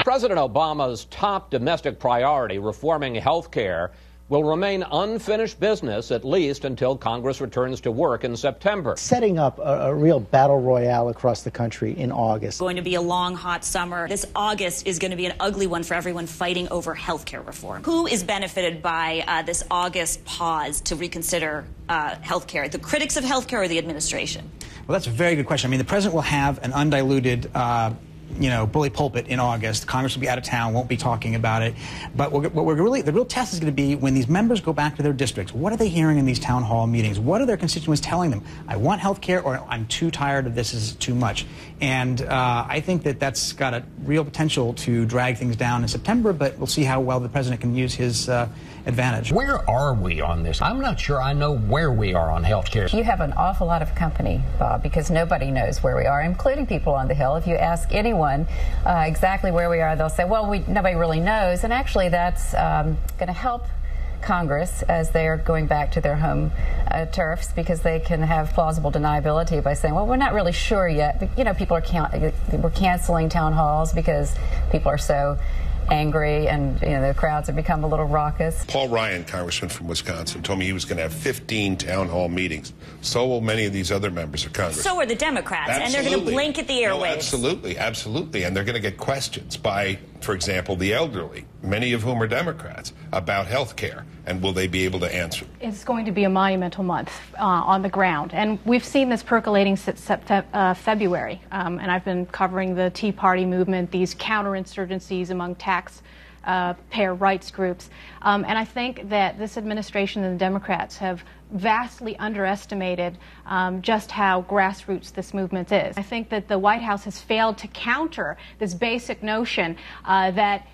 President Obama's top domestic priority, reforming health care, will remain unfinished business at least until Congress returns to work in September. Setting up a real battle royale across the country in August. Going to be a long, hot summer. This August is going to be an ugly one for everyone fighting over health care reform. Who is benefited by this August pause to reconsider health care? The critics of health care or the administration? Well, that's a very good question. I mean, the president will have an undiluted bully pulpit in August. Congress will be out of town, won't be talking about it. But the real test is going to be when these members go back to their districts. What are they hearing in these town hall meetings? What are their constituents telling them? I want health care, or I'm too tired of this, is too much. And I think that that's got a real potential to drag things down in September, but we'll see how well the president can use his advantage. Where are we on this? I'm not sure I know where we are on health care. You have an awful lot of company, Bob, because nobody knows where we are, including people on the Hill. If you ask anyone exactly where we are, they'll say, well, nobody really knows. And actually, that's going to help Congress as they are going back to their home turfs, because they can have plausible deniability by saying, well, we're not really sure yet. But, people we're canceling town halls because people are so angry, and the crowds have become a little raucous. Paul Ryan, congressman from Wisconsin, told me he was going to have 15 town hall meetings. So will many of these other members of Congress. So are the Democrats. Absolutely. And they're going to blink at the airwaves. No, absolutely, absolutely. And they're going to get questions by, for example, the elderly, many of whom are Democrats, about health care. And will they be able to answer? It's going to be a monumental month on the ground. And we've seen this percolating since February. And I've been covering the Tea Party movement, these counterinsurgencies among taxpayer rights groups. And I think that this administration and the Democrats have vastly underestimated just how grassroots this movement is. I think that the White House has failed to counter this basic notion that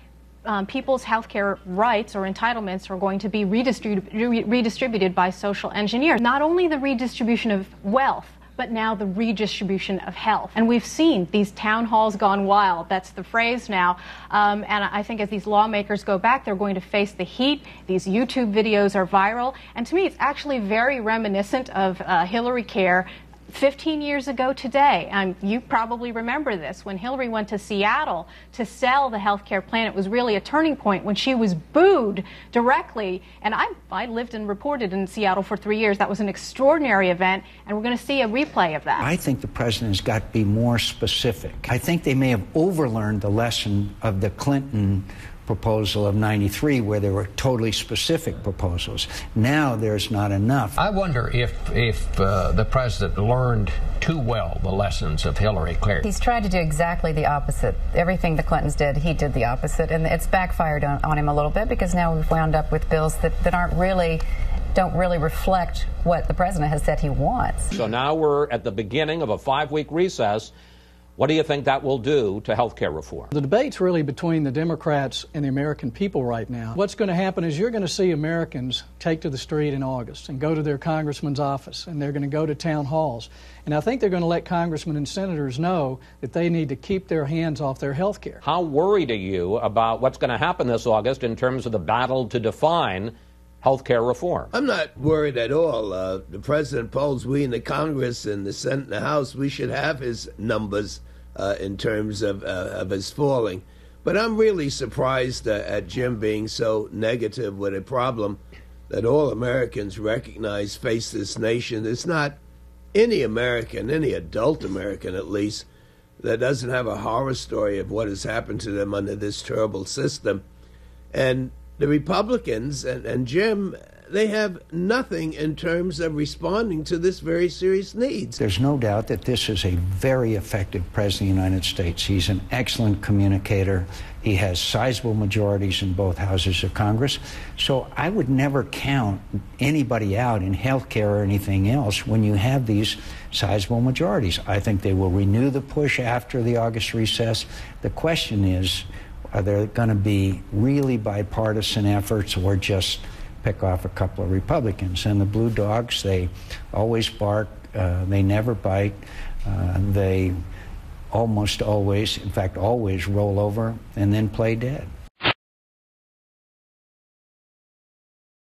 people's health care rights or entitlements are going to be redistributed by social engineers. Not only the redistribution of wealth, but now the redistribution of health. And we've seen these town halls gone wild. That's the phrase now. And I think as these lawmakers go back, they're going to face the heat. These YouTube videos are viral. And to me, it's actually very reminiscent of Hillary Care 15 years ago today. You probably remember this. When Hillary went to Seattle to sell the health care plan, it was really a turning point when she was booed directly. And I lived and reported in Seattle for 3 years. That was an extraordinary event, and we're going to see a replay of that. I think the president has got to be more specific. I think they may have overlearned the lesson of the Clinton proposal of '93, where there were totally specific proposals. Now there's not enough. I wonder if the president learned too well the lessons of Hillary Clinton. He's tried to do exactly the opposite. Everything the Clintons did, he did the opposite, and it's backfired on him a little bit, because now we've wound up with bills that don't really reflect what the president has said he wants. So now we're at the beginning of a 5-week recess. What do you think that will do to health care reform? The debate's really between the Democrats and the American people right now. What's going to happen is you're going to see Americans take to the street in August and go to their congressman's office, and they're going to go to town halls. And I think they're going to let congressmen and senators know that they need to keep their hands off their health care. How worried are you about what's going to happen this August in terms of the battle to define health care reform? I'm not worried at all. The president polls, we in the Congress and the Senate and the House, we should have his numbers in terms of his falling. But I'm really surprised at Jim being so negative with a problem that all Americans recognize face this nation. There's not any American, any adult American at least, that doesn't have a horror story of what has happened to them under this terrible system. And the Republicans and Jim, they have nothing in terms of responding to this very serious needs. There's no doubt that this is a very effective president of the United States. He's an excellent communicator. He has sizable majorities in both houses of Congress. So I would never count anybody out in health care or anything else when you have these sizable majorities. I think they will renew the push after the August recess. The question is, are there going to be really bipartisan efforts, or just pick off a couple of Republicans? And the Blue Dogs, they always bark, they never bite, they almost always, in fact always, roll over and then play dead.